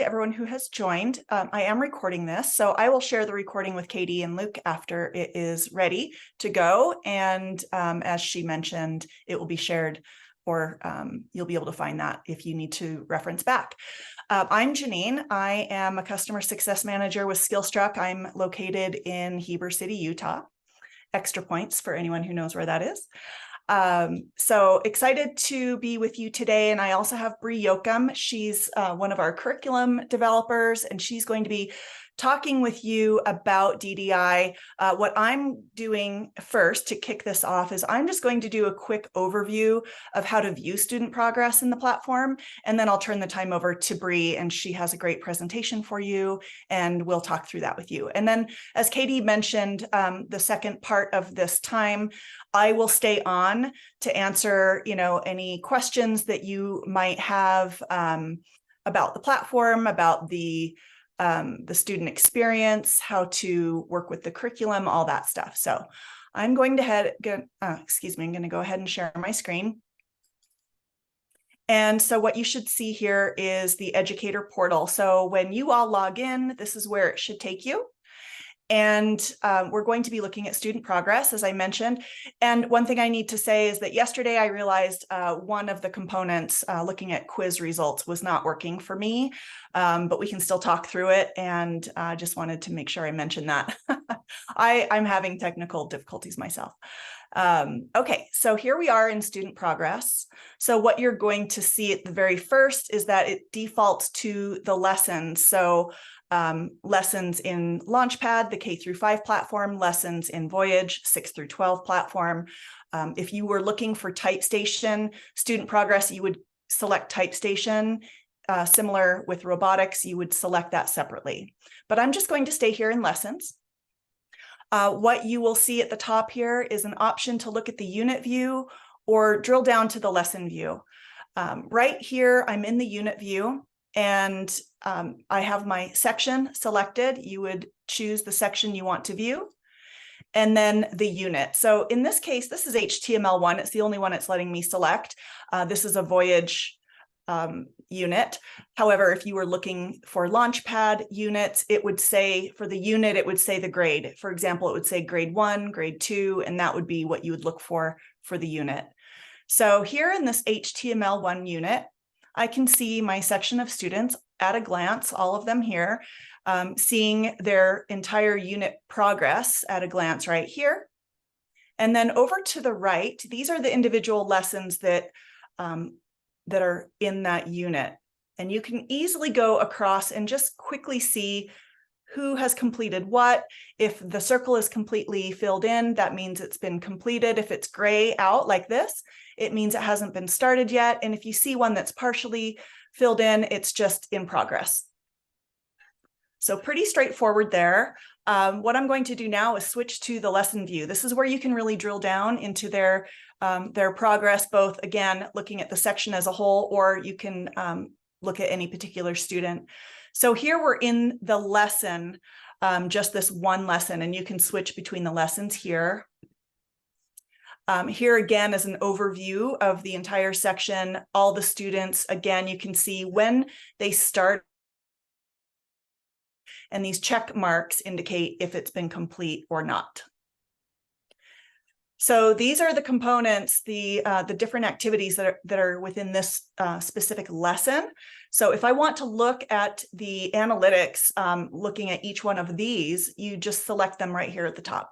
everyone who has joined. I am recording this, so I will share the recording with Katie and Luke after it is ready to go. And as she mentioned, it will be shared, or you'll be able to find that if you need to reference back. I'm Janine. I am a customer success manager with Skillstruck. I'm located in Heber City, Utah. Extra points for anyone who knows where that is. So excited to be with you today. And I also have Bree Yoakum. She's one of our curriculum developers, and she's going to be talking with you about DDI. What I'm doing first to kick this off is I'm just going to do a quick overview of how to view student progress in the platform. And then I'll turn the time over to Bree, and she has a great presentation for you, and we'll talk through that with you. And then, as Katie mentioned, the second part of this time, I will stay on to answer, any questions that you might have about the platform, about the student experience, how to work with the curriculum, all that stuff. So I'm going to I'm going to go ahead and share my screen. And so what you should see here is the educator portal. So when you all log in, this is where it should take you. And we're going to be looking at student progress, as I mentioned. And one thing I need to say is that yesterday I realized one of the components, looking at quiz results, was not working for me, but we can still talk through it. And just wanted to make sure I mentioned that. I'm having technical difficulties myself. Okay, so here we are in student progress. So what you're going to see at the very first is that it defaults to the lessons. So lessons in Launchpad, the K-5 platform, lessons in Voyage, 6 through 12 platform. If you were looking for TypeStation student progress, you would select TypeStation. Similar with robotics, you would select that separately. But I'm just going to stay here in lessons. What you will see at the top here is an option to look at the unit view or drill down to the lesson view. Right here, I'm in the unit view, and I have my section selected. You would choose the section you want to view, and then the unit. So in this case, this is HTML1. It's the only one it's letting me select. This is a Voyage unit. However, if you were looking for Launchpad units, it would say, for the unit, it would say the grade. For example, it would say grade 1, grade 2, and that would be what you would look for the unit. So here in this HTML1 unit, I can see my section of students at a glance, all of them here, seeing their entire unit progress at a glance right here. And then over to the right, these are the individual lessons that are in that unit. And you can easily go across and just quickly see who has completed what. If the circle is completely filled in, that means it's been completed. If it's gray out like this, it means it hasn't been started yet. And if you see one that's partially filled in, it's just in progress. So pretty straightforward there. What I'm going to do now is switch to the lesson view. This is where you can really drill down into their progress, both, again, looking at the section as a whole, or you can look at any particular student. So here we're in the lesson, just this one lesson, and you can switch between the lessons here. Here again is an overview of the entire section. All the students, again, you can see when they start, and these check marks indicate if it's been complete or not. So these are the components, the different activities that are within this specific lesson. So if I want to look at the analytics, looking at each one of these, you just select them right here at the top.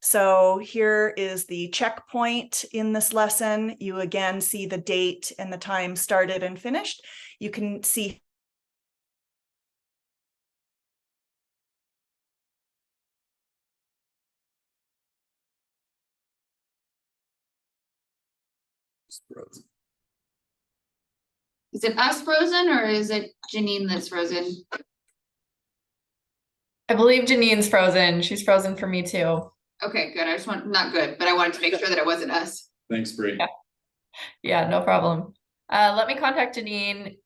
So here is the checkpoint in this lesson. You again see the date and the time started and finished. You can see frozen. Is it us frozen, or is it Janine that's frozen? I believe Janine's frozen. She's frozen for me too. Okay, good. I just want, not good, but I wanted to make sure that it wasn't us. Thanks, Bree. Yeah, no problem. Let me contact Janine.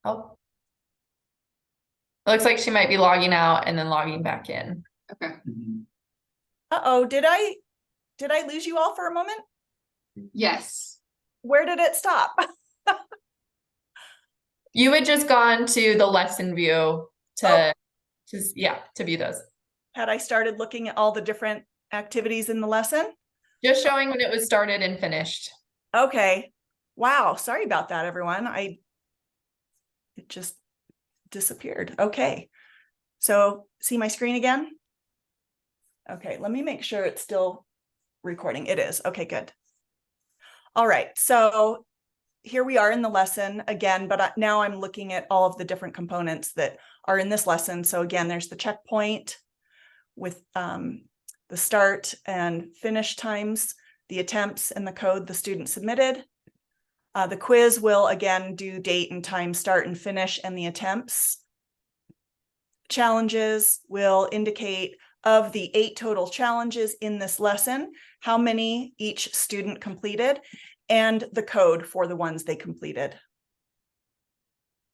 Oh, it looks like she might be logging out and then logging back in. Okay. Uh-oh, did I lose you all for a moment? Yes. Where did it stop? You had just gone to the lesson view to, to view those. Had I started looking at all the different activities in the lesson? Just showing when it was started and finished. Okay. Wow. Sorry about that, everyone. It just disappeared. Okay. So see my screen again? Okay, let me make sure it's still recording. It is. Okay, good. All right. So here we are in the lesson again, but now I'm looking at all of the different components that are in this lesson. So again, there's the checkpoint with the start and finish times, the attempts and the code the student submitted. The quiz will again do date and time, start and finish, and the attempts. Challenges will indicate of the 8 total challenges in this lesson, how many each student completed, and the code for the ones they completed.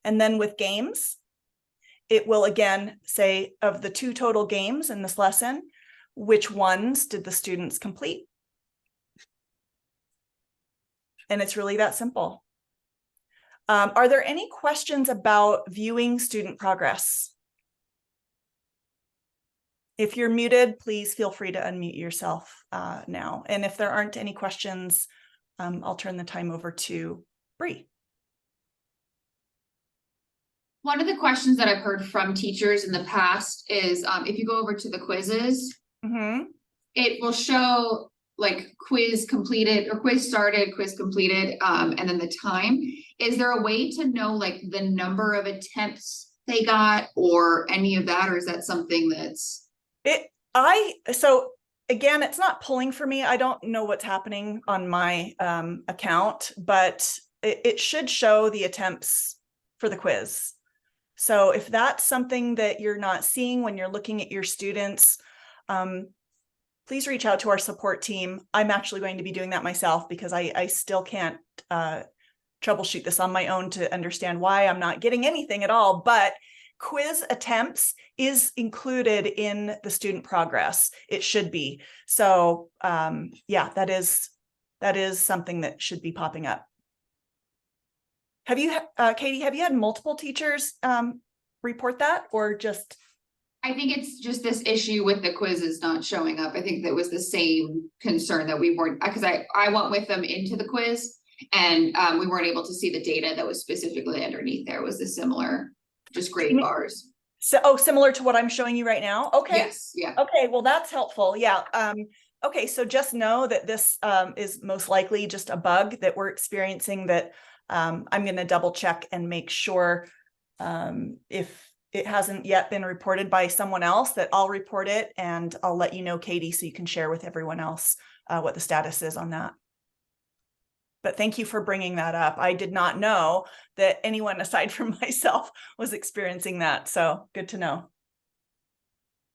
And then with games, it will again say of the 2 total games in this lesson, which ones did the students complete? And it's really that simple. Are there any questions about viewing student progress? If you're muted, please feel free to unmute yourself now. And if there aren't any questions, I'll turn the time over to Bree. One of the questions that I've heard from teachers in the past is if you go over to the quizzes, it will show like quiz completed or quiz started, quiz completed, and then the time. Is there a way to know like the number of attempts they got or any of that, or is that something that's so again, it's not pulling for me. I don't know what's happening on my account, but it should show the attempts for the quiz. So if that's something that you're not seeing when you're looking at your students, please reach out to our support team. I'm actually going to be doing that myself because I still can't troubleshoot this on my own to understand why I'm not getting anything at all. But quiz attempts is included in the student progress. It should be. So yeah, that is something that should be popping up. Have you, Katie, have you had multiple teachers report that, or just? I think it's just this issue with the quizzes not showing up. I think that was the same concern that we weren't, because I went with them into the quiz and we weren't able to see the data that was specifically underneath there. It was the similar, just grade bars. So, similar to what I'm showing you right now. Okay. Yes. Yeah. Okay. Well, that's helpful. Yeah. Okay. So just know that this is most likely just a bug that we're experiencing that I'm going to double check and make sure if it hasn't yet been reported by someone else, that I'll report it and I'll let you know, Katie, so you can share with everyone else what the status is on that. But thank you for bringing that up. I did not know that anyone aside from myself was experiencing that. So good to know.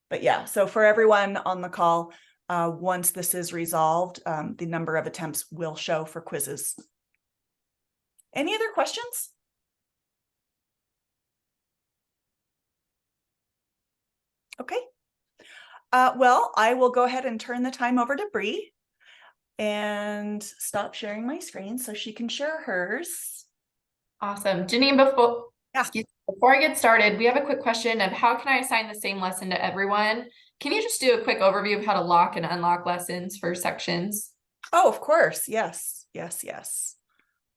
But yeah, so for everyone on the call, once this is resolved, the number of attempts will show for quizzes. Any other questions? Okay. Well, I will go ahead and turn the time over to Bree and stop sharing my screen so she can share hers. Awesome. Janine, before I get started, we have a quick question of how can I assign the same lesson to everyone? Can you just do a quick overview of how to lock and unlock lessons for sections? Oh, of course. Yes, yes, yes.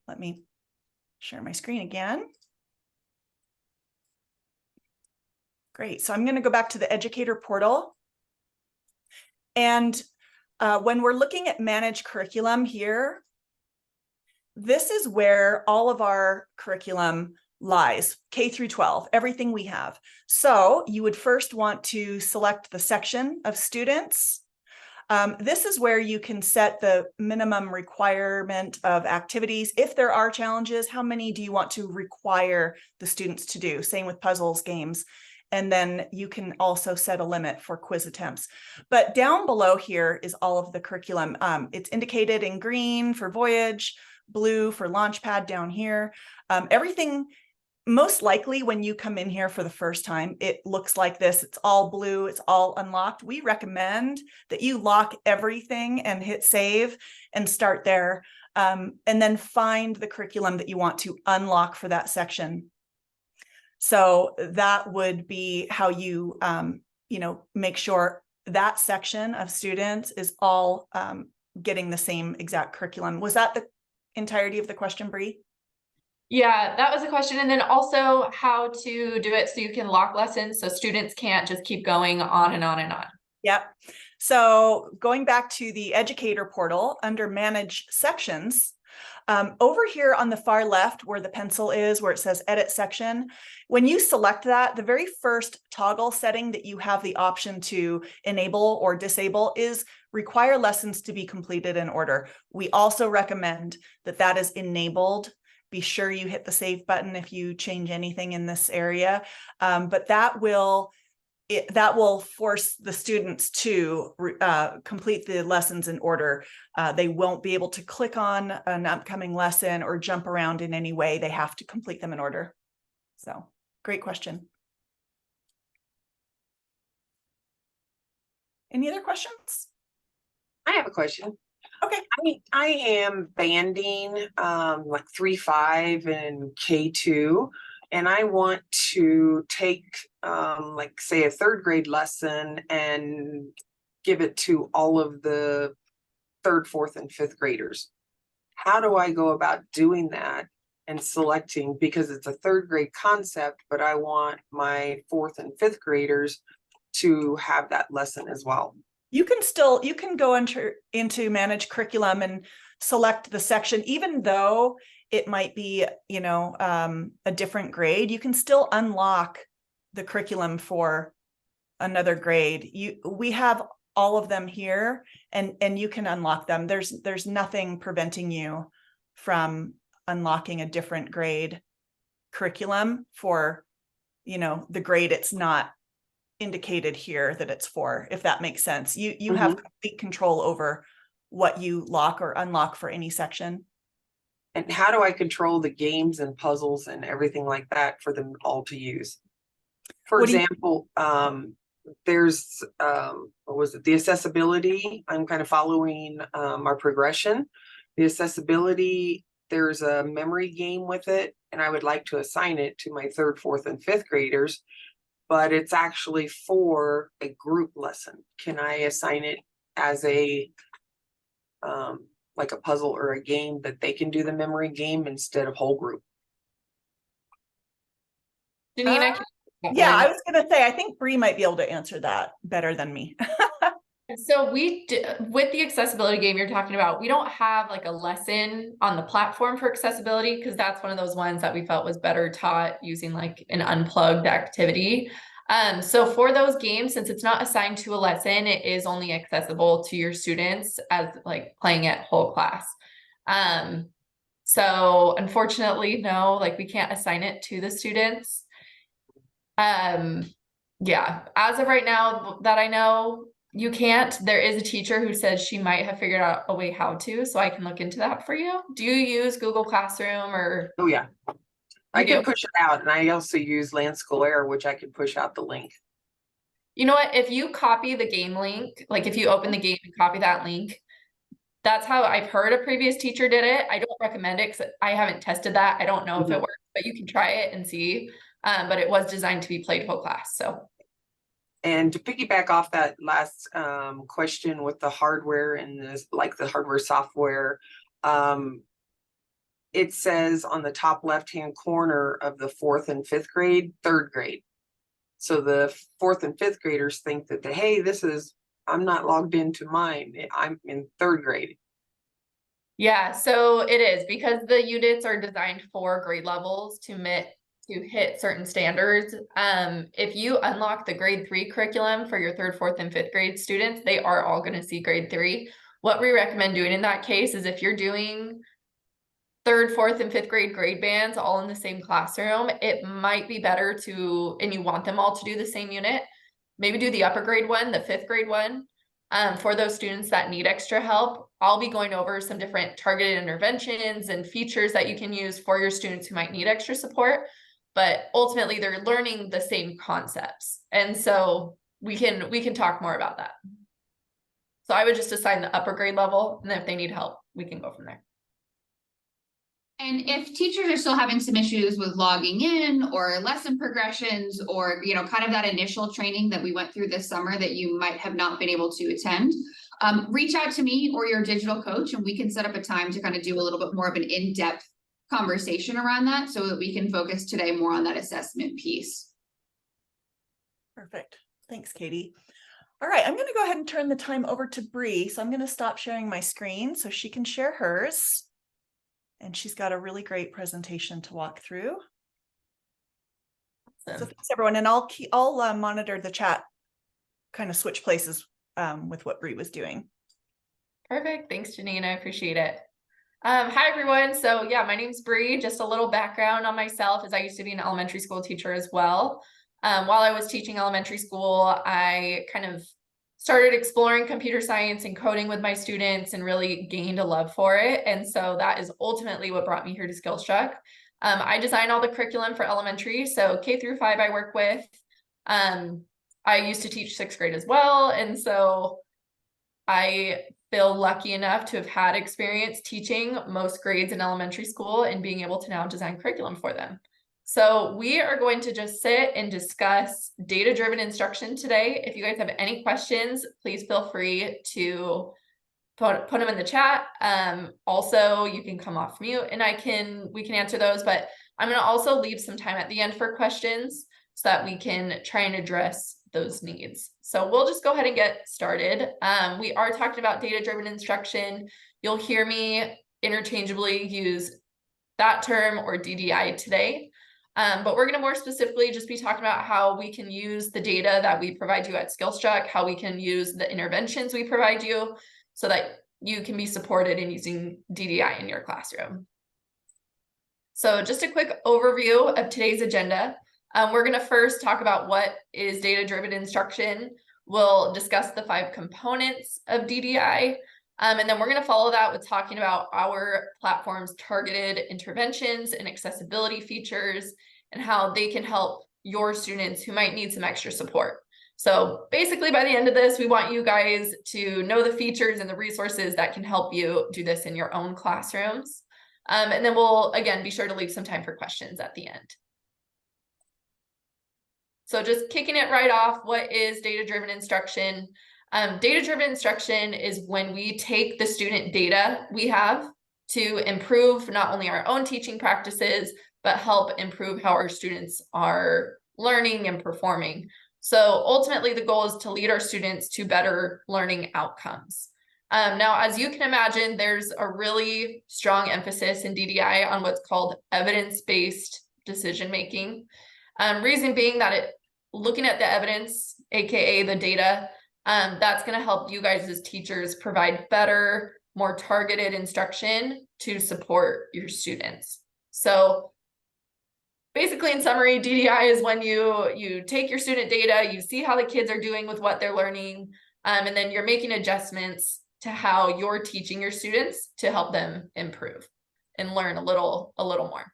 Let me share my screen again. Great. So I'm going to go back to the educator portal. And when we're looking at manage curriculum here, this is where all of our curriculum lies, K through 12, everything we have. So you would first want to select the section of students. This is where you can set the minimum requirement of activities. If there are challenges, how many do you want to require the students to do? Same with puzzles, games. And then you can also set a limit for quiz attempts. But down below here is all of the curriculum. It's indicated in green for Voyage, blue for Launchpad down here. Everything, most likely when you come in here for the first time, it looks like this. It's all blue, it's all unlocked. We recommend that you lock everything and hit save and start there. And then find the curriculum that you want to unlock for that section. So that would be how you, make sure that section of students is all getting the same exact curriculum. Was that the entirety of the question, Bree? Yeah, that was a question. And then also how to do it so you can lock lessons so students can't just keep going on and on and on. Yep. So going back to the educator portal under manage sections, over here on the far left where the pencil is, where it says edit section, when you select that, the very first toggle setting that you have the option to enable or disable is require lessons to be completed in order. We also recommend that that is enabled. Be sure you hit the save button if you change anything in this area, but that will force the students to complete the lessons in order. They won't be able to click on an upcoming lesson or jump around in any way. They have to complete them in order. So, great question. Any other questions? I have a question. Okay. I am banding like 3-5 and K2, and I want to take like say a third grade lesson and give it to all of the third, fourth, and fifth graders. How do I go about doing that and selecting, because it's a third grade concept, but I want my fourth and fifth graders to have that lesson as well? You can go into manage curriculum and select the section, even though it might be, a different grade, you can still unlock the curriculum for another grade. We have all of them here, and you can unlock them. There's nothing preventing you from unlocking a different grade curriculum for, the grade it's not indicated here that it's for, if that makes sense. You have complete control over what you lock or unlock for any section. And how do I control the games and puzzles and everything like that for them all to use? For example, there's what was it, the accessibility. I'm kind of following our progression. The accessibility, there's a memory game with it, and I would like to assign it to my third, fourth, and fifth graders, but it's actually for a group lesson. Can I assign it as a like a puzzle or a game that they can do the memory game instead of whole group? Janine, yeah, I was going to say, I think Bree might be able to answer that better than me. So with the accessibility game you're talking about, we don't have like a lesson on the platform for accessibility, because that's one of those ones that we felt was better taught using like an unplugged activity. So for those games, since it's not assigned to a lesson, it is only accessible to your students as like playing it whole class. So unfortunately, no, like we can't assign it to the students. Yeah, as of right now that I know, you can't. There is a teacher who says she might have figured out a way how to, so I can look into that for you. Do you use Google Classroom or? Oh yeah, I can push it out, and I also use LandScholar, which I can push out the link. You know what? If you copy the game link, like if you open the game and copy that link, that's how I've heard a previous teacher did it. I don't recommend it because I haven't tested that. I don't know if it works, but you can try it and see. But it was designed to be played whole class, so. And to piggyback off that last question with the hardware and the hardware software, it says on the top left-hand corner of the fourth and fifth grade, third grade. So the fourth and fifth graders think that, hey, I'm not logged into mine. I'm in third grade. Yeah, so it is, because the units are designed for grade levels to hit certain standards. If you unlock the grade 3 curriculum for your third, fourth, and fifth grade students, they are all going to see grade 3. What we recommend doing in that case is if you're doing third, fourth, and fifth grade bands all in the same classroom, it might be better and you want them all to do the same unit, maybe do the upper grade one, the fifth grade one. For those students that need extra help, I'll be going over some different targeted interventions and features that you can use for your students who might need extra support. But ultimately they're learning the same concepts. And so we can talk more about that. So I would just assign the upper grade level, and then if they need help, we can go from there. And if teachers are still having some issues with logging in or lesson progressions or, kind of that initial training that we went through this summer that you might have not been able to attend, reach out to me or your digital coach and we can set up a time to kind of do a little bit more of an in-depth conversation around that so that we can focus today more on that assessment piece. Perfect. Thanks, Katie. All right, I'm going to go ahead and turn the time over to Bree. So I'm going to stop sharing my screen so she can share hers. And she's got a really great presentation to walk through. So thanks everyone, and I'll monitor the chat, kind of switch places with what Bree was doing. Perfect. Thanks, Janine. I appreciate it. Hi, everyone. So yeah, my name's Bree. Just a little background on myself is I used to be an elementary school teacher as well. While I was teaching elementary school, I kind of started exploring computer science and coding with my students and really gained a love for it. And so that is ultimately what brought me here to Skillstruck. I design all the curriculum for elementary. So K through 5 I work with. I used to teach 6th grade as well. And so I feel lucky enough to have had experience teaching most grades in elementary school and being able to now design curriculum for them. So we are going to just sit and discuss data-driven instruction today. If you guys have any questions, please feel free to put them in the chat. Also, you can come off mute and we can answer those, but I'm going to also leave some time at the end for questions so that we can try and address those needs. So we'll just go ahead and get started. We are talking about data-driven instruction. You'll hear me interchangeably use that term or DDI today. But we're going to more specifically just be talking about how we can use the data that we provide you at Skillstruck, how we can use the interventions we provide you so that you can be supported in using DDI in your classroom. So just a quick overview of today's agenda. We're going to first talk about what is data-driven instruction. We'll discuss the 5 components of DDI. And then we're going to follow that with talking about our platform's targeted interventions and accessibility features and how they can help your students who might need some extra support. So basically by the end of this, we want you guys to know the features and the resources that can help you do this in your own classrooms. And then we'll, again, be sure to leave some time for questions at the end. So just kicking it right off, what is data-driven instruction? Data-driven instruction is when we take the student data we have to improve not only our own teaching practices, but help improve how our students are learning and performing. So ultimately, the goal is to lead our students to better learning outcomes. Now, as you can imagine, there's a really strong emphasis in DDI on what's called evidence-based decision-making. Reason being that looking at the evidence, AKA the data, that's going to help you guys as teachers provide better, more targeted instruction to support your students. So basically, in summary, DDI is when you take your student data, you see how the kids are doing with what they're learning, and then you're making adjustments to how you're teaching your students to help them improve and learn a little more.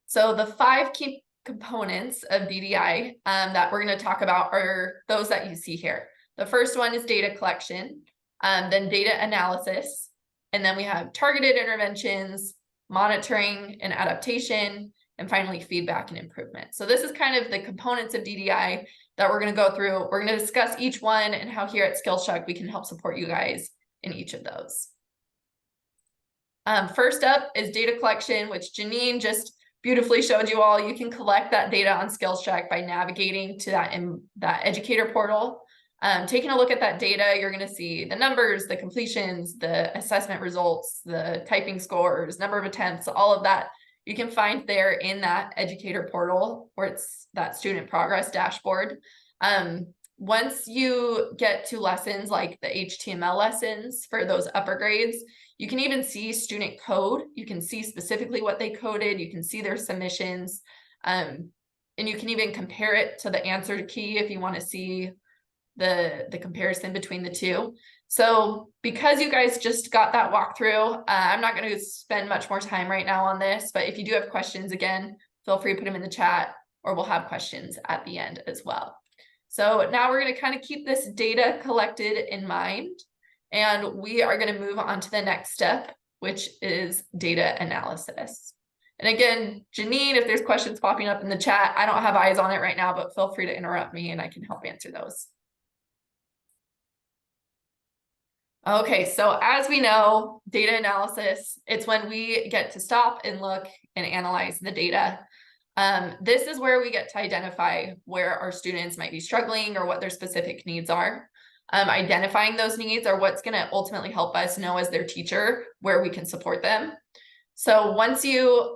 So the 5 key components of DDI that we're going to talk about are those that you see here. The first one is data collection, then data analysis, and then we have targeted interventions, monitoring and adaptation, and finally feedback and improvement. So this is kind of the components of DDI that we're going to go through. We're going to discuss each one and how here at Skillstruck we can help support you guys in each of those. First up is data collection, which Janine just beautifully showed you all. You can collect that data on Skillstruck by navigating to that educator portal. Taking a look at that data, you're going to see the numbers, the completions, the assessment results, the typing scores, number of attempts, all of that you can find there in that educator portal where it's that student progress dashboard. Once you get to lessons like the HTML lessons for those upper grades, you can even see student code. You can see specifically what they coded. You can see their submissions. And you can even compare it to the answer key if you want to see the comparison between the two. So because you guys just got that walkthrough, I'm not going to spend much more time right now on this, but if you do have questions, again, feel free to put them in the chat or we'll have questions at the end as well. So now we're going to kind of keep this data collected in mind, and we are going to move on to the next step, which is data analysis. And again, Janine, if there's questions popping up in the chat, I don't have eyes on it right now, but feel free to interrupt me and I can help answer those. Okay, so as we know, data analysis, it's when we get to stop and look and analyze the data. This is where we get to identify where our students might be struggling or what their specific needs are. Identifying those needs are what's going to ultimately help us know as their teacher where we can support them. So once you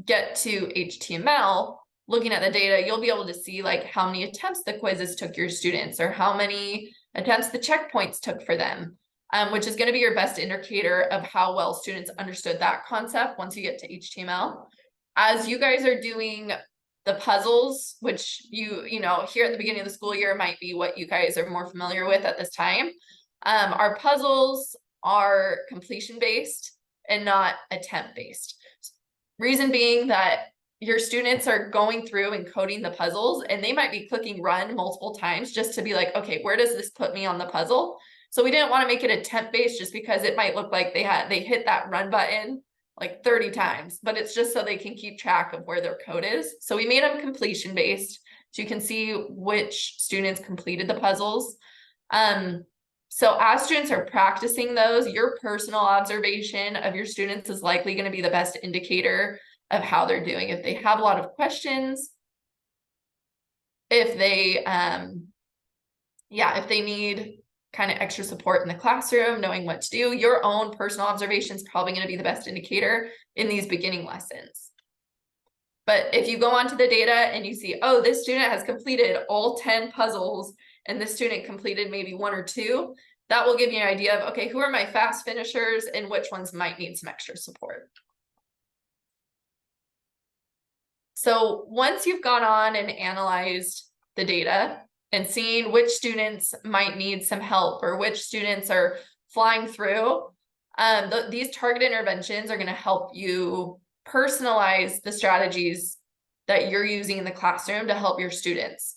get to HTML, looking at the data, you'll be able to see like how many attempts the quizzes took your students or how many attempts the checkpoints took for them, which is going to be your best indicator of how well students understood that concept once you get to HTML. As you guys are doing the puzzles, which you know, here at the beginning of the school year might be what you guys are more familiar with at this time. Our puzzles are completion based and not attempt based. Reason being that your students are going through and coding the puzzles and they might be clicking run multiple times just to be like, okay, where does this put me on the puzzle? So we didn't want to make it attempt based just because it might look like they hit that run button like 30 times, but it's just so they can keep track of where their code is. So we made them completion based so you can see which students completed the puzzles. So as students are practicing those, your personal observation of your students is likely going to be the best indicator of how they're doing. If they have a lot of questions, if they, if they need kind of extra support in the classroom, knowing what to do, your own personal observation is probably going to be the best indicator in these beginning lessons. But if you go onto the data and you see, oh, this student has completed all 10 puzzles and this student completed maybe 1 or 2, that will give you an idea of, okay, who are my fast finishers and which ones might need some extra support. So once you've gone on and analyzed the data and seen which students might need some help or which students are flying through, these targeted interventions are going to help you personalize the strategies that you're using in the classroom to help your students,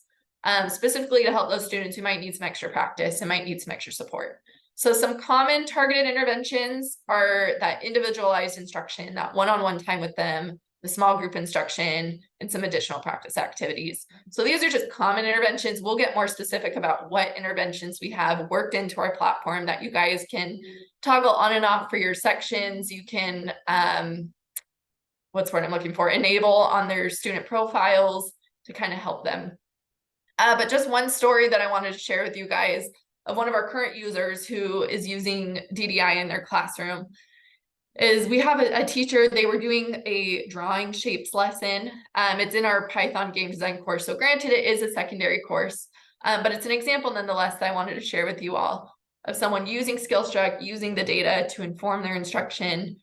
specifically to help those students who might need some extra practice and might need some extra support. So some common targeted interventions are that individualized instruction, that one-on-one time with them, the small group instruction, and some additional practice activities. So these are just common interventions. We'll get more specific about what interventions we have worked into our platform that you guys can toggle on and off for your sections. You can, what's the word I'm looking for, enable on their student profiles to kind of help them. But just one story that I wanted to share with you guys of one of our current users who is using DDI in their classroom is we have a teacher, they were doing a drawing shapes lesson. It's in our Python game design course. So granted, it is a secondary course, but it's an example nonetheless that I wanted to share with you all of someone using Skillstruct, using the data to inform their instruction.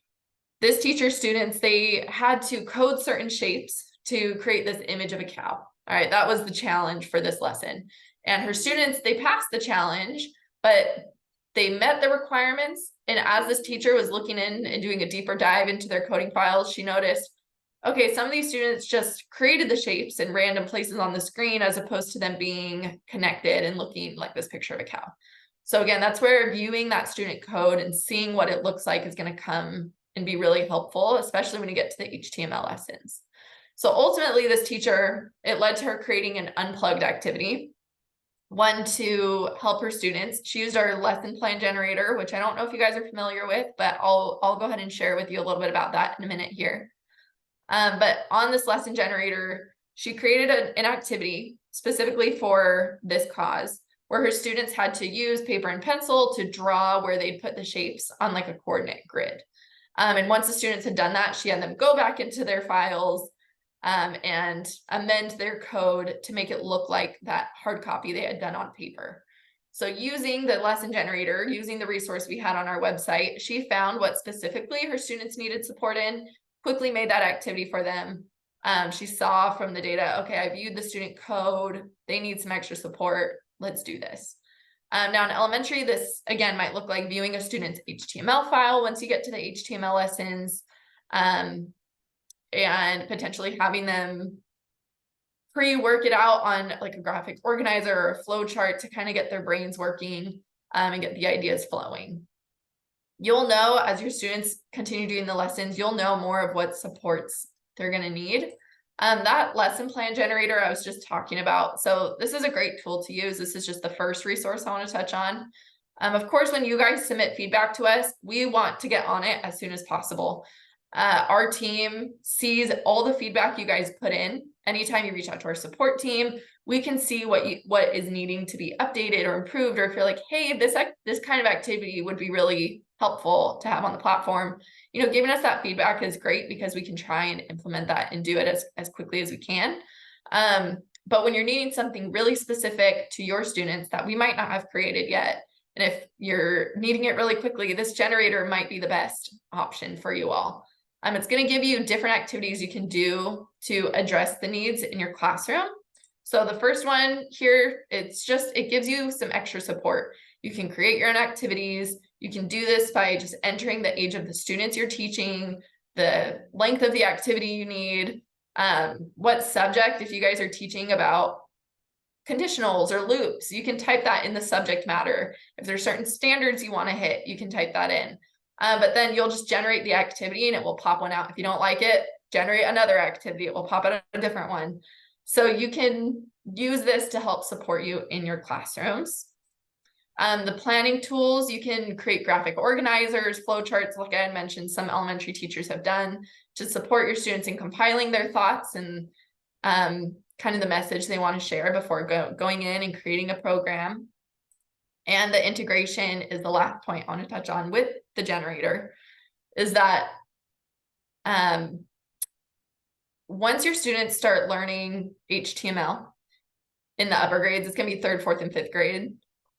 This teacher's students, they had to code certain shapes to create this image of a cow. All right, that was the challenge for this lesson. And her students, they passed the challenge, but they met the requirements. And as this teacher was looking in and doing a deeper dive into their coding files, she noticed, okay, some of these students just created the shapes in random places on the screen as opposed to them being connected and looking like this picture of a cow. So again, that's where viewing that student code and seeing what it looks like is going to come and be really helpful, especially when you get to the HTML lessons. So ultimately, this teacher, it led to her creating an unplugged activity. One, to help her students. She used our lesson plan generator, which I don't know if you guys are familiar with, but I'll go ahead and share with you a little bit about that in a minute here. But on this lesson generator, she created an activity specifically for this cause, where her students had to use paper and pencil to draw where they'd put the shapes on like a coordinate grid. And once the students had done that, she had them go back into their files and amend their code to make it look like that hard copy they had done on paper. So using the lesson generator, using the resource we had on our website, she found what specifically her students needed support in, quickly made that activity for them. She saw from the data, okay, I viewed the student code, they need some extra support, let's do this. Now in elementary, this again might look like viewing a student's HTML file once you get to the HTML lessons. And potentially having them pre-work it out on like a graphic organizer or a flow chart to kind of get their brains working and get the ideas flowing. you'll know as your students continue doing the lessons, you'll know more of what supports they're going to need. That lesson plan generator I was just talking about. So this is a great tool to use. This is just the first resource I want to touch on. Of course, when you guys submit feedback to us, we want to get on it as soon as possible. Our team sees all the feedback you guys put in. Anytime you reach out to our support team, we can see what is needing to be updated or improved, or if you're like, hey, this kind of activity would be really helpful to have on the platform. You know, giving us that feedback is great because we can try and implement that and do it as quickly as we can. But when you're needing something really specific to your students that we might not have created yet, and if you're needing it really quickly, this generator might be the best option for you all. It's going to give you different activities you can do to address the needs in your classroom. So the first one here, it gives you some extra support. You can create your own activities. You can do this by just entering the age of the students you're teaching, the length of the activity you need, what subject, if you guys are teaching about conditionals or loops, you can type that in the subject matter. If there's certain standards you want to hit, you can type that in. But then you'll just generate the activity and it will pop one out. If you don't like it, generate another activity. It will pop out a different one. So you can use this to help support you in your classrooms. The planning tools, you can create graphic organizers, flowcharts, like I had mentioned, some elementary teachers have done to support your students in compiling their thoughts and kind of the message they want to share before going in and creating a program. And the integration is the last point I want to touch on with the generator, is that once your students start learning HTML in the upper grades, it's going to be 3rd, 4th, and 5th grade,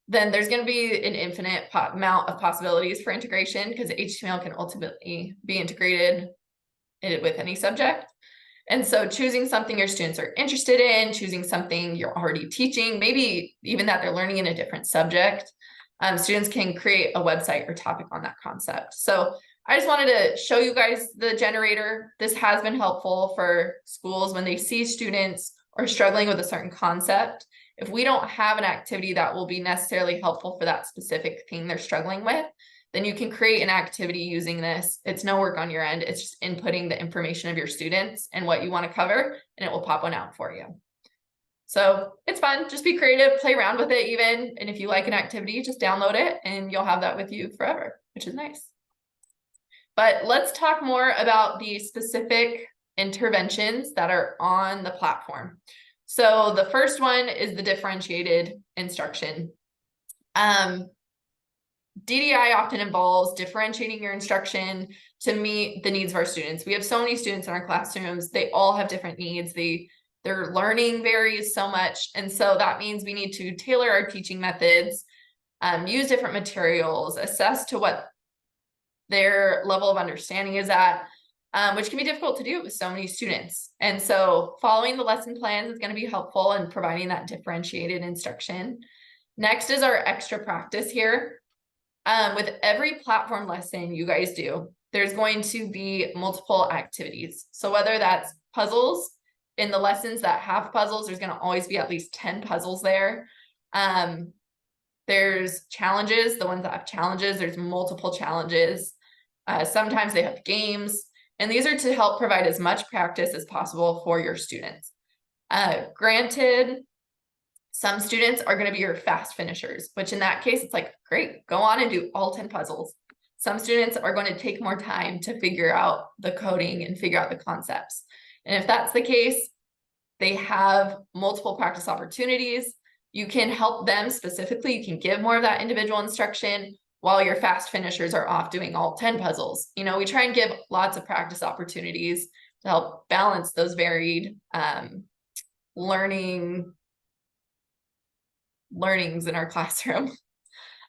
then there's going to be an infinite amount of possibilities for integration, because HTML can ultimately be integrated with any subject. And so choosing something your students are interested in, choosing something you're already teaching, maybe even that they're learning in a different subject, students can create a website or topic on that concept. So I just wanted to show you guys the generator. This has been helpful for schools when they see students are struggling with a certain concept. If we don't have an activity that will be necessarily helpful for that specific thing they're struggling with, then you can create an activity using this. It's no work on your end. It's just inputting the information of your students and what you want to cover, and it will pop one out for you. So it's fun. Just be creative, play around with it even. And if you like an activity, just download it and you'll have that with you forever, which is nice. But let's talk more about the specific interventions that are on the platform. So the first one is the differentiated instruction. DDI often involves differentiating your instruction to meet the needs of our students. We have so many students in our classrooms. They all have different needs. Their learning varies so much. And so that means we need to tailor our teaching methods, use different materials, assess to what their level of understanding is at, which can be difficult to do with so many students. And so following the lesson plans is going to be helpful in providing that differentiated instruction. Next is our extra practice here. With every platform lesson you guys do, there's going to be multiple activities. So whether that's puzzles, in the lessons that have puzzles, there's going to always be at least 10 puzzles there. There's challenges, the ones that have challenges, there's multiple challenges. Sometimes they have games, and these are to help provide as much practice as possible for your students. Granted, some students are going to be your fast finishers, which in that case, it's like, great, go on and do all 10 puzzles. Some students are going to take more time to figure out the coding and figure out the concepts. And if that's the case, they have multiple practice opportunities. You can help them specifically. You can give more of that individual instruction while your fast finishers are off doing all 10 puzzles. You know, we try and give lots of practice opportunities to help balance those varied learnings in our classroom.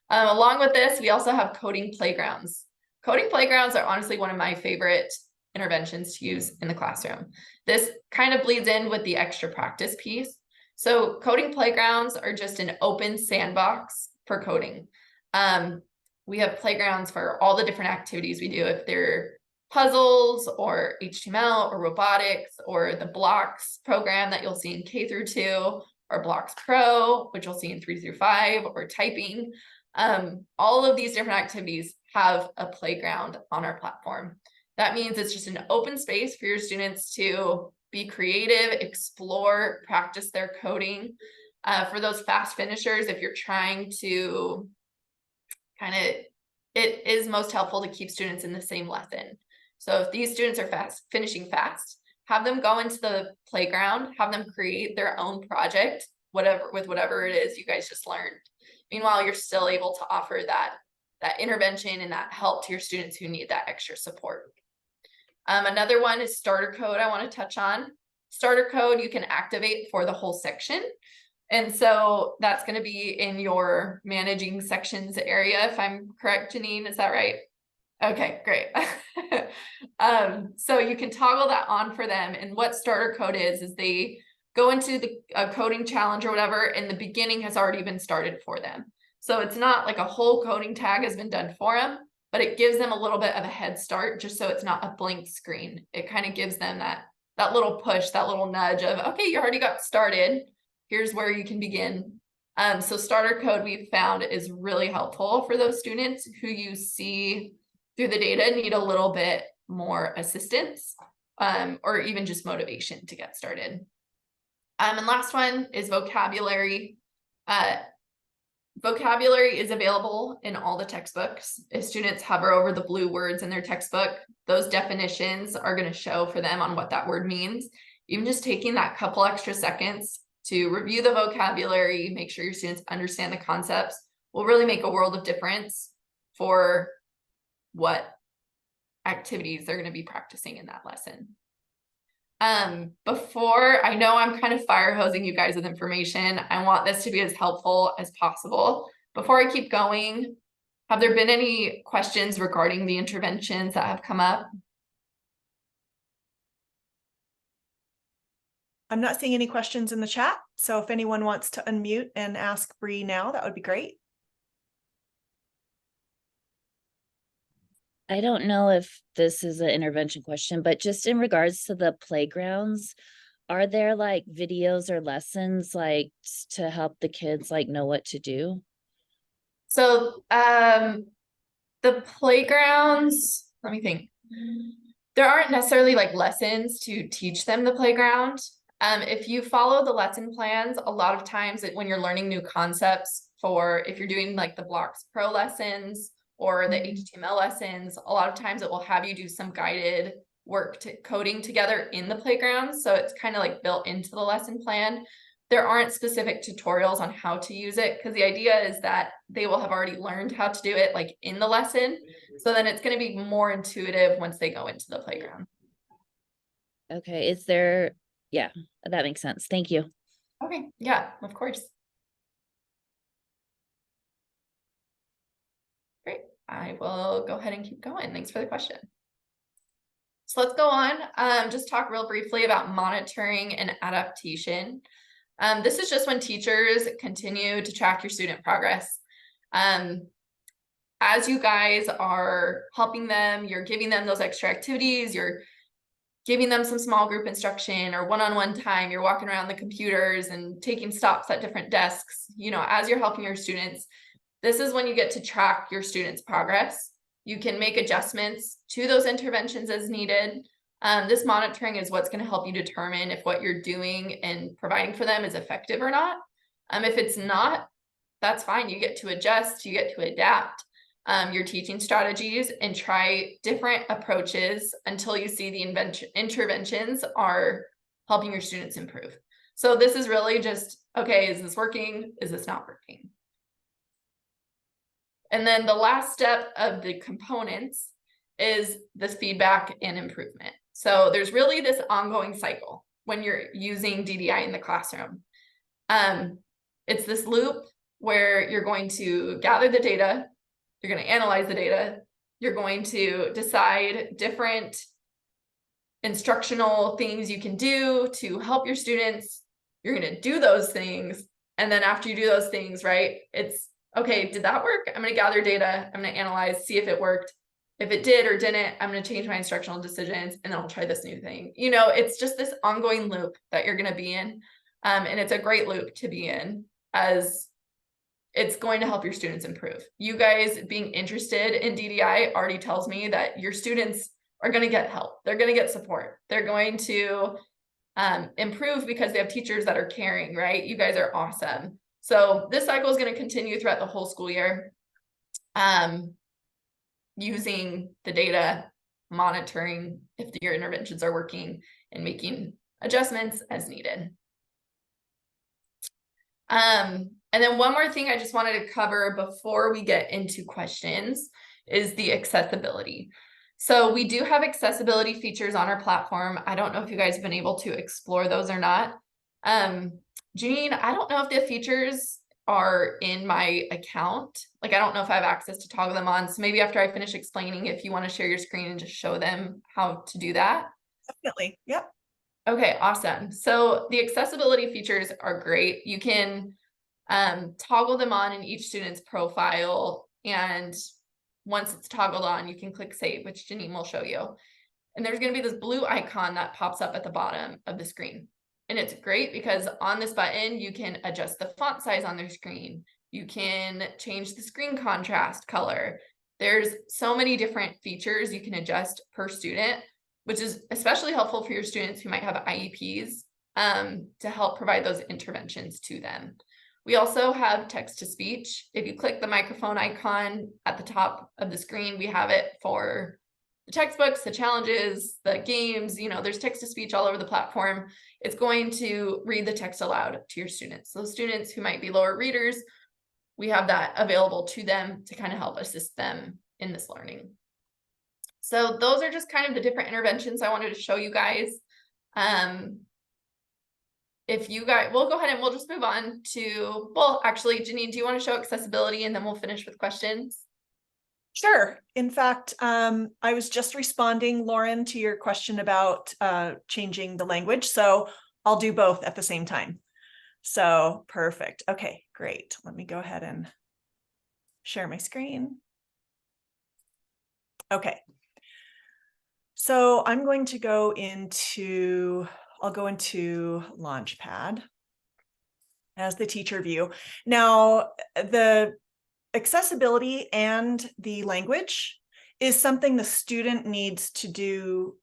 Along with this, we also have coding playgrounds. Coding playgrounds are honestly one of my favorite interventions to use in the classroom. This kind of bleeds in with the extra practice piece. So coding playgrounds are just an open sandbox for coding. We have playgrounds for all the different activities we do, if they're puzzles or HTML or robotics or the Blocks program that you'll see in K through 2, or Blocks Pro, which you'll see in 3 through 5, or typing. All of these different activities have a playground on our platform. That means it's just an open space for your students to be creative, explore, practice their coding. For those fast finishers, if you're trying to it is most helpful to keep students in the same lesson. So if these students are finishing fast, have them go into the playground, have them create their own project, whatever it is you guys just learned. Meanwhile, you're still able to offer that intervention and that help to your students who need that extra support. Another one is starter code I want to touch on. Starter code you can activate for the whole section. And so that's going to be in your managing sections area, if I'm correct, Janine, is that right? Okay, great. So you can toggle that on for them. And what starter code is they go into the coding challenge or whatever, and the beginning has already been started for them. So it's not like a whole coding tag has been done for them, but it gives them a little bit of a head start, just so it's not a blank screen. It kind of gives them that little push, that little nudge of, okay, you already got started. Here's where you can begin. So starter code we've found is really helpful for those students who you see through the data need a little bit more assistance, or even just motivation to get started. And last one is vocabulary. Vocabulary is available in all the textbooks. If students hover over the blue words in their textbook, those definitions are going to show for them on what that word means. Even just taking that couple extra seconds to review the vocabulary, make sure your students understand the concepts, will really make a world of difference for what activities they're going to be practicing in that lesson. Before, I know I'm kind of fire hosing you guys with information. I want this to be as helpful as possible. Before I keep going, have there been any questions regarding the interventions that have come up? I'm not seeing any questions in the chat. So if anyone wants to unmute and ask Bree now, that would be great. I don't know if this is an intervention question, but just in regards to the playgrounds, are there like videos or lessons like to help the kids like know what to do? So the playgrounds, let me think. There aren't necessarily like lessons to teach them the playground. If you follow the lesson plans, a lot of times when you're learning new concepts, if you're doing like the Blocks Pro lessons or the HTML lessons, a lot of times it will have you do some guided work coding together in the playground. So it's kind of like built into the lesson plan. There aren't specific tutorials on how to use it, because the idea is that they will have already learned how to do it like in the lesson. So then it's going to be more intuitive once they go into the playground. Okay, yeah, that makes sense. Thank you. Okay, yeah, of course. Great, I will go ahead and keep going. Thanks for the question. So let's go on, just talk real briefly about monitoring and adaptation. This is just when teachers continue to track your student progress. As you guys are helping them, you're giving them those extra activities, you're giving them some small group instruction or one-on-one time, you're walking around the computers and taking stops at different desks, as you're helping your students, this is when you get to track your students' progress. You can make adjustments to those interventions as needed. This monitoring is what's going to help you determine if what you're doing and providing for them is effective or not. If it's not, that's fine. You get to adjust, you get to adapt your teaching strategies and try different approaches until you see the interventions are helping your students improve. So this is really just, okay, is this working? Is this not working? And then the last step of the components is this feedback and improvement. So there's really this ongoing cycle when you're using DDI in the classroom. It's this loop where you're going to gather the data, you're going to analyze the data, you're going to decide different instructional things you can do to help your students. You're going to do those things. And then after you do those things, right, it's, okay, did that work? I'm going to gather data, I'm going to analyze, see if it worked. If it did or didn't, I'm going to change my instructional decisions and then I'll try this new thing. It's just this ongoing loop that you're going to be in. And it's a great loop to be in as it's going to help your students improve. You guys being interested in DDI already tells me that your students are going to get help. They're going to get support. They're going to improve because they have teachers that are caring, right? You guys are awesome. So this cycle is going to continue throughout the whole school year. Using the data, monitoring if your interventions are working, and making adjustments as needed. And then one more thing I just wanted to cover before we get into questions is the accessibility. So we do have accessibility features on our platform. I don't know if you guys have been able to explore those or not. Janine, I don't know if the features are in my account. Like, I don't know if I have access to toggle them on. So maybe after I finish explaining, if you want to share your screen and just show them how to do that. Definitely. Yep. Okay, awesome. So the accessibility features are great. You can toggle them on in each student's profile. And once it's toggled on, you can click save, which Janine will show you. And there's going to be this blue icon that pops up at the bottom of the screen. And it's great because on this button, you can adjust the font size on their screen. You can change the screen contrast color. There's so many different features you can adjust per student, which is especially helpful for your students who might have IEPs to help provide those interventions to them. We also have text to speech. If you click the microphone icon at the top of the screen, we have it for the textbooks, the challenges, the games, you know, there's text to speech all over the platform. It's going to read the text aloud to your students. So students who might be lower readers, we have that available to them to kind of help assist them in this learning. So those are just kind of the different interventions I wanted to show you guys. If you guys, we'll go ahead and we'll just move on to, well, actually, Janine, do you want to show accessibility and then we'll finish with questions? Sure. In fact, I was just responding, Lauren, to your question about changing the language. So I'll do both at the same time. So perfect. Okay, great. Let me go ahead and share my screen. Okay. So I'm going to go into, I'll go into Launchpad as the teacher view. Now, the accessibility and the language is something the student needs to do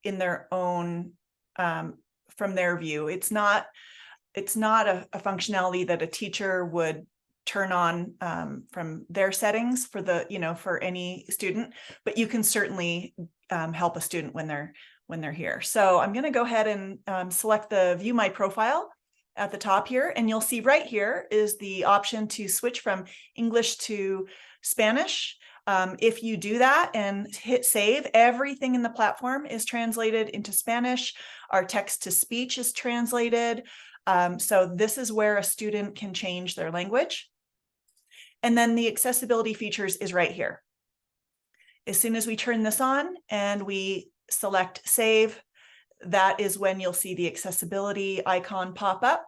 in their own, from their view. It's not a functionality that a teacher would turn on from their settings for the, you know, for any student, but you can certainly help a student when they're here. So I'm going to go ahead and select the View My Profile at the top here, and you'll see right here is the option to switch from English to Spanish. If you do that and hit save, everything in the platform is translated into Spanish. Our text to speech is translated. So this is where a student can change their language. And then the accessibility features is right here. As soon as we turn this on and we select save, that is when you'll see the accessibility icon pop up.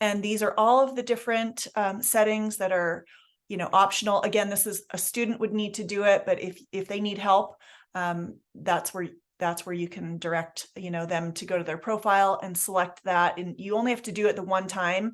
And these are all of the different settings that are, you know, optional. Again, this is a student would need to do it, but if they need help, that's where you can direct, you know, them to go to their profile and select that. And you only have to do it the one time,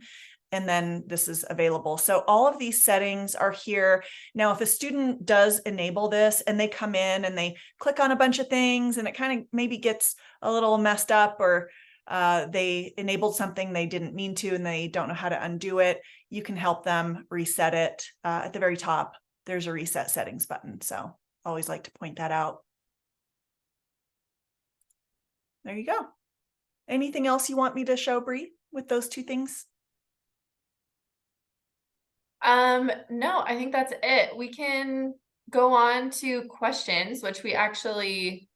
and then this is available. So all of these settings are here. Now, if a student does enable this and they come in and they click on a bunch of things and it kind of maybe gets a little messed up, or they enabled something they didn't mean to and they don't know how to undo it, you can help them reset it. At the very top, there's a reset settings button. So I always like to point that out. There you go. Anything else you want me to show, Bree, with those two things? No, I think that's it. We can go on to questions, which we actually,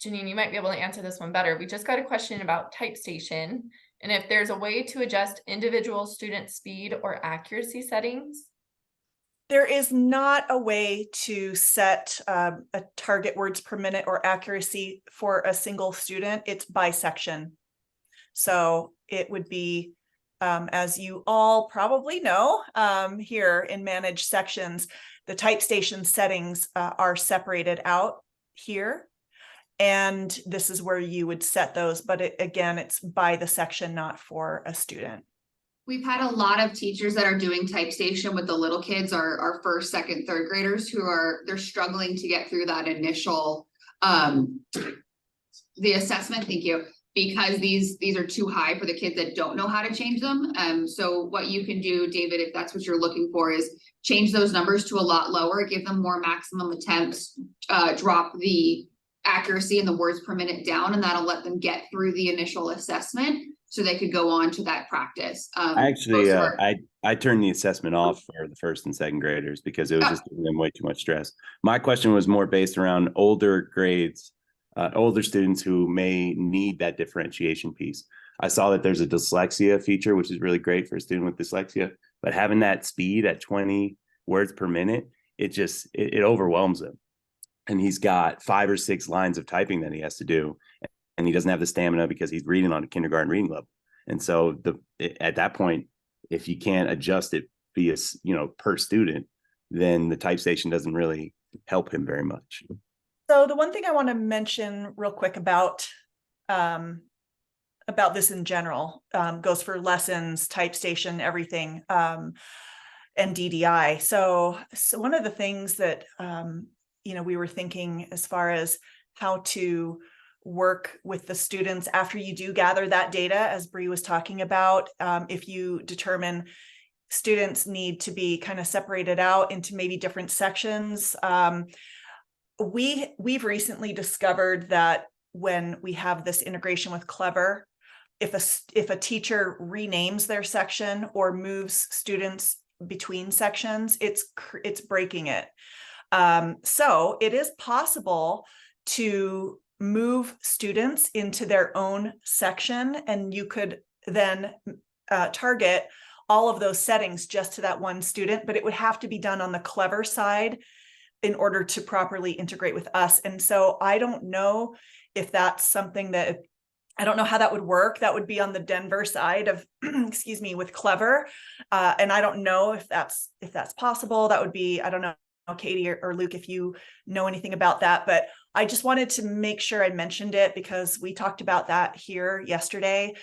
Janine, you might be able to answer this one better. We just got a question about TypeStation and if there's a way to adjust individual student speed or accuracy settings. There is not a way to set a target words per minute or accuracy for a single student. It's by section. So it would be, as you all probably know, here in managed sections, the TypeStation settings are separated out here. And this is where you would set those. But again, it's by the section, not for a student. We've had a lot of teachers that are doing type station with the little kids, our first, second, third graders they're struggling to get through that initial, the assessment, thank you, because these are too high for the kids that don't know how to change them. So what you can do, David, if that's what you're looking for, is change those numbers to a lot lower, give them more maximum attempts, drop the accuracy and the words per minute down, and that'll let them get through the initial assessment so they could go on to that practice. Actually, I turned the assessment off for the first and second graders because it was just giving them way too much stress. My question was more based around older grades, older students who may need that differentiation piece. I saw that there's a dyslexia feature, which is really great for a student with dyslexia, but having that speed at 20 words per minute, it overwhelms him. And he's got 5 or 6 lines of typing that he has to do. And he doesn't have the stamina because he's reading on a kindergarten reading level. And so at that point, if you can't adjust it via, per student, then the type station doesn't really help him very much. So the one thing I want to mention real quick about this in general, goes for lessons, type station, everything, and DDI. So one of the things that, we were thinking as far as how to work with the students after you do gather that data, as Bree was talking about, if you determine students need to be kind of separated out into maybe different sections. We've recently discovered that when we have this integration with Clever, if a teacher renames their section or moves students between sections, it's breaking it. So it is possible to move students into their own section, and you could then target all of those settings just to that one student, but it would have to be done on the Clever side in order to properly integrate with us. And so I don't know if that's something that, I don't know how that would work. That would be on the Denver side of, excuse me, with Clever. And I don't know if that's possible. That would be, I don't know, Katie or Luke, if you know anything about that, but I just wanted to make sure I mentioned it because we talked about that here yesterday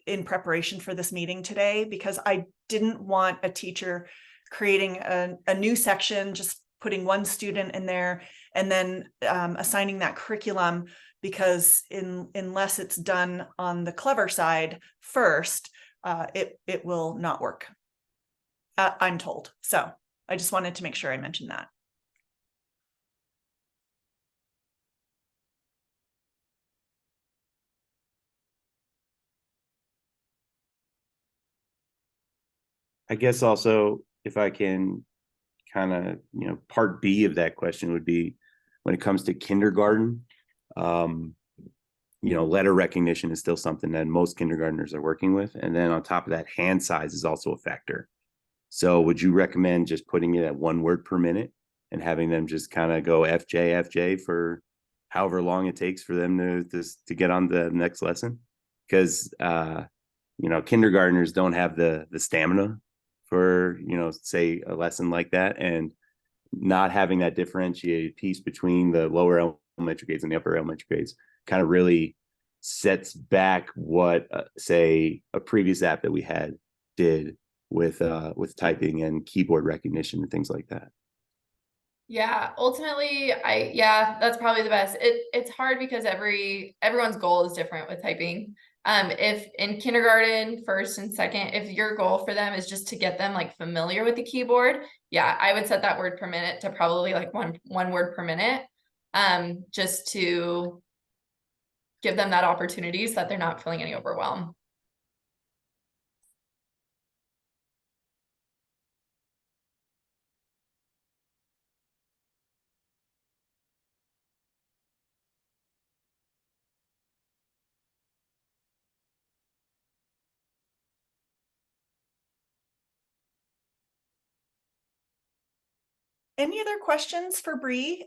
in preparation for this meeting today, because I didn't want a teacher creating a new section, just putting one student in there and then assigning that curriculum, because unless it's done on the Clever side first, it will not work, I'm told. So I just wanted to make sure I mentioned that. I guess also, if I can kind of, part B of that question would be when it comes to kindergarten, letter recognition is still something that most kindergartners are working with. And then on top of that, hand size is also a factor. So would you recommend just putting it at 1 word per minute and having them just kind of go FJ for however long it takes for them to get on the next lesson? Because, kindergartners don't have the stamina for, say a lesson like that, and not having that differentiated piece between the lower elementary grades and the upper elementary grades kind of really sets back what, say, a previous app that we had did with typing and keyboard recognition and things like that. Yeah, ultimately, that's probably the best. It's hard because everyone's goal is different with typing. If in kindergarten, first and second, if your goal for them is just to get them like familiar with the keyboard, yeah, I would set that word per minute to probably like one word per minute, just to give them that opportunity so that they're not feeling any overwhelm. Any other questions for Bree?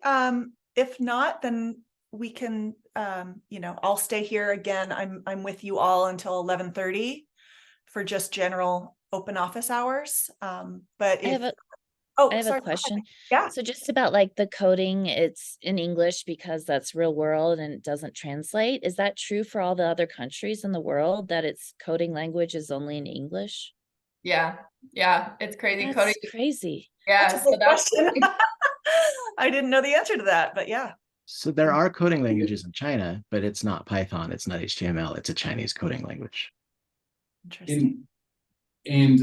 If not, then we can, I'll stay here again. I'm with you all until 11:30 for just general open office hours. But I have Oh, I have sorry, a go ahead. question. Yeah. So just about like the coding, it's in English because that's real world and it doesn't translate. Is that true for all the other countries in the world that its coding language is only in English? Yeah, yeah, it's crazy That's coding. crazy. Yeah, That's a so good that's question. I didn't know the answer to that, but yeah. So there are coding languages in China, but it's not Python, it's not HTML, it's a Chinese coding language. Interesting. And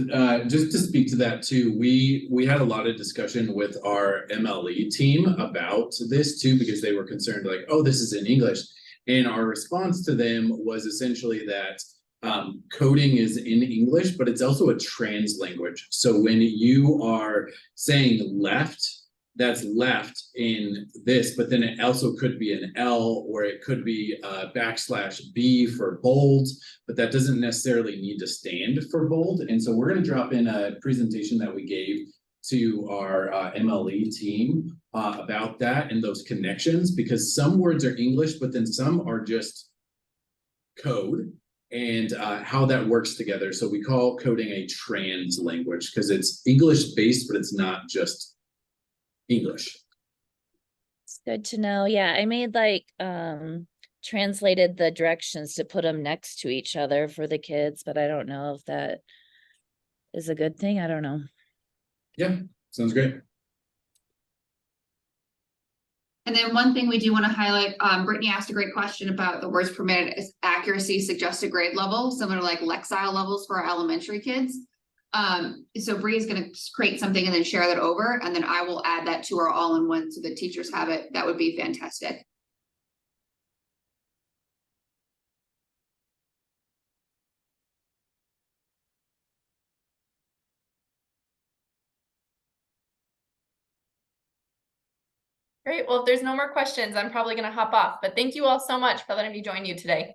just to speak to that too, we had a lot of discussion with our MLE team about this too, because they were concerned like, oh, this is in English. And our response to them was essentially that coding is in English, but it's also a trans language. So when you are saying left, that's left in this, but then it also could be an L, or it could be \B for bold, but that doesn't necessarily need to stand for bold. And so we're going to drop in a presentation that we gave to our MLE team about that and those connections, because some words are English, but then some are just code, and how that works together. So we call coding a trans language because it's English based, but it's not just English. It's good to know. Yeah, I made like translated the directions to put them next to each other for the kids, but I don't know if that is a good thing. I don't know. Yeah, sounds great. And then one thing we do want to highlight, Brittany asked a great question about the words per minute is accuracy suggested grade level, similar to like Lexile levels for our elementary kids. So Bree is going to create something and then share that over, and then I will add that to our all-in-one so the teachers have it. That would be fantastic. great. Well, if there's no more questions, I'm probably gonna hop off, but thank you all so much for letting me join you today.